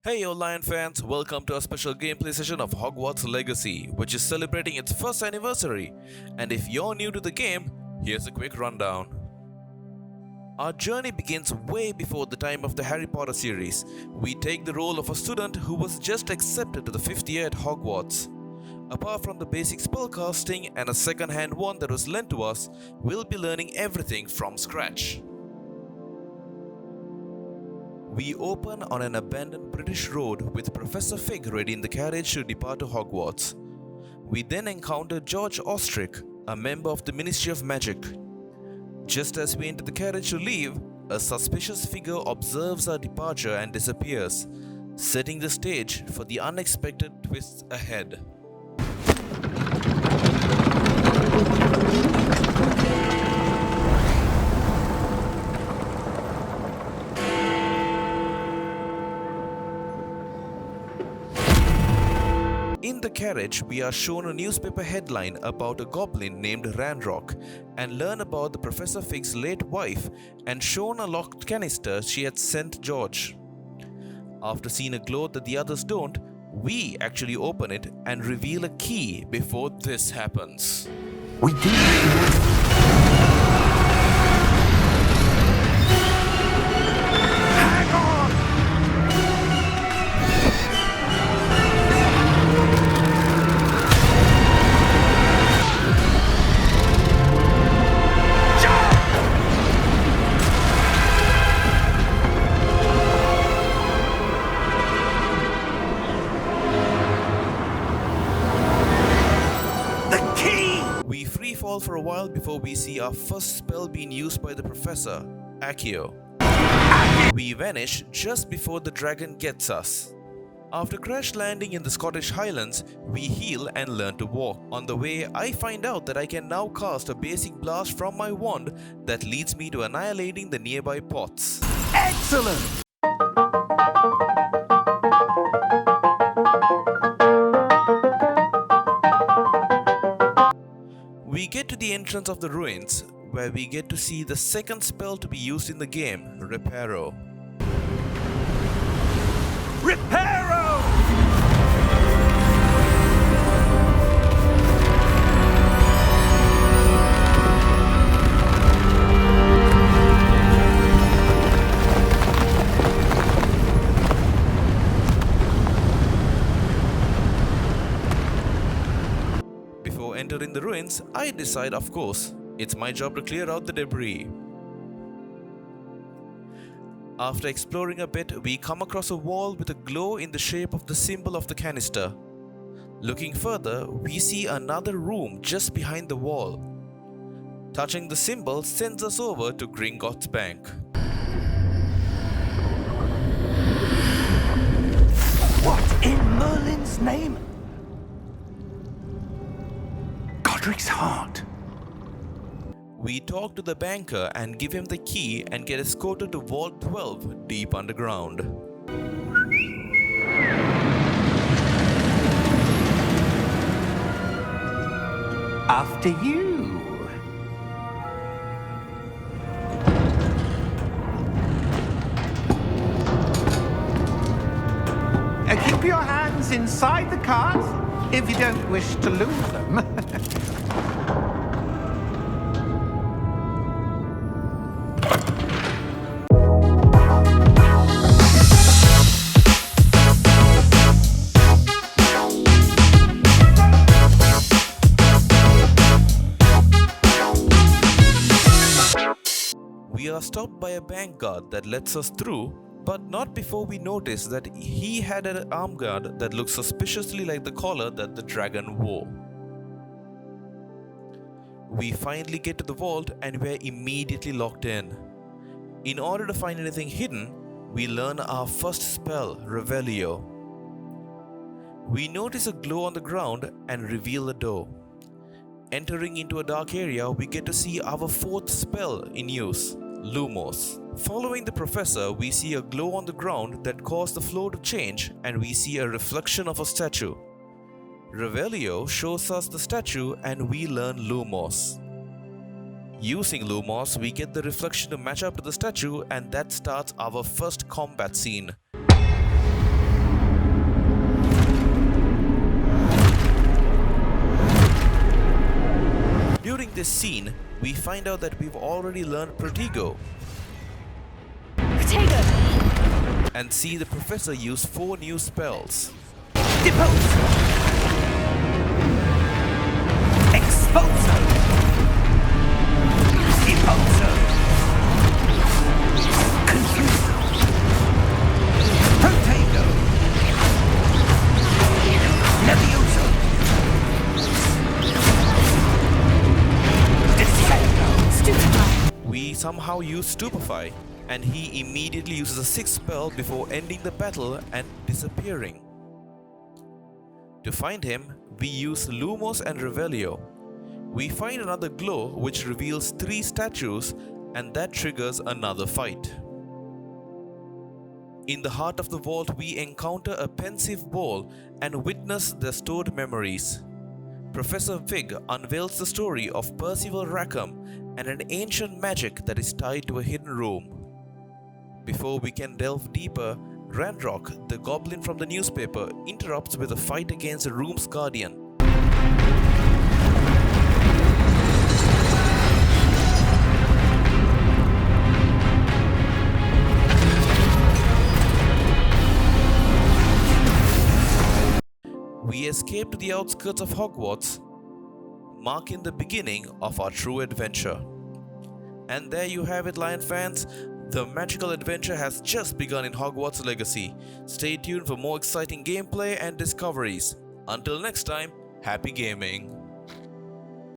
Hey yo Lion fans, welcome to a special gameplay session of Hogwarts Legacy, which is celebrating its first anniversary. And if you're new to the game, here's a quick rundown. Our journey begins way before the time of the Harry Potter series. We take the role of a student who was just accepted to the 5th year at Hogwarts. Apart from the basic spellcasting and a second-hand wand that was lent to us, we'll be learning everything from scratch. We open on an abandoned British road with Professor Fig ready in the carriage to depart to Hogwarts. We then encounter George Ostrich, a member of the Ministry of Magic. Just as we enter the carriage to leave, a suspicious figure observes our departure and disappears, setting the stage for the unexpected twists ahead. In the carriage, we are shown a newspaper headline about a goblin named Ranrock and learn about the Professor Fig's late wife and shown a locked canister she had sent George. After seeing a glow that the others don't, we actually open it and reveal a key before this happens. We did. We free fall for a while before we see our first spell being used by the Professor, Accio. We vanish just before the dragon gets us. After crash landing in the Scottish Highlands, we heal and learn to walk. On the way, I find out that I can now cast a basic blast from my wand that leads me to annihilating the nearby pots. Excellent! We get to the entrance of the ruins, where we get to see the second spell to be used in the game, Reparo. Reparo! Before entering the ruins, I decide, of course, it's my job to clear out the debris. After exploring a bit, we come across a wall with a glow in the shape of the symbol of the canister. Looking further, we see another room just behind the wall. Touching the symbol sends us over to Gringotts Bank. What in Merlin's name? Godric's heart. We talk to the banker and give him the key and get escorted to Vault 12 deep underground. After you. Keep your hands inside the cart if you don't wish to lose them. We are stopped by a bank guard that lets us through, but not before we notice that he had an arm guard that looks suspiciously like the collar that the dragon wore. We finally get to the vault and we're immediately locked in. In order to find anything hidden, we learn our first spell, Revelio. We notice a glow on the ground and reveal the door. Entering into a dark area, we get to see our fourth spell in use, Lumos. Following the professor, we see a glow on the ground that caused the floor to change and we see a reflection of a statue. Revelio shows us the statue and we learn Lumos. Using Lumos, we get the reflection to match up to the statue, and that starts our first combat scene. During this scene, we find out that we've already learned Protego Protego! and see the professor use 4 new spells. Depose! Exposo! Deposo! Confuso! Protego! Levioso! Descendo! Stupefy! We somehow use Stupefy, and he immediately uses a 6th spell before ending the battle and disappearing. To find him, we use Lumos and Revelio. We find another glow which reveals 3 statues, and that triggers another fight. In the heart of the vault, we encounter a pensive ball and witness their stored memories. Professor Fig unveils the story of Percival Rackham and an ancient magic that is tied to a hidden room. Before we can delve deeper, Randrock, the goblin from the newspaper, interrupts with a fight against the room's guardian. We escape to the outskirts of Hogwarts, marking the beginning of our true adventure. And there you have it, Lion fans. The magical adventure has just begun in Hogwarts Legacy. Stay tuned for more exciting gameplay and discoveries. Until next time, happy gaming!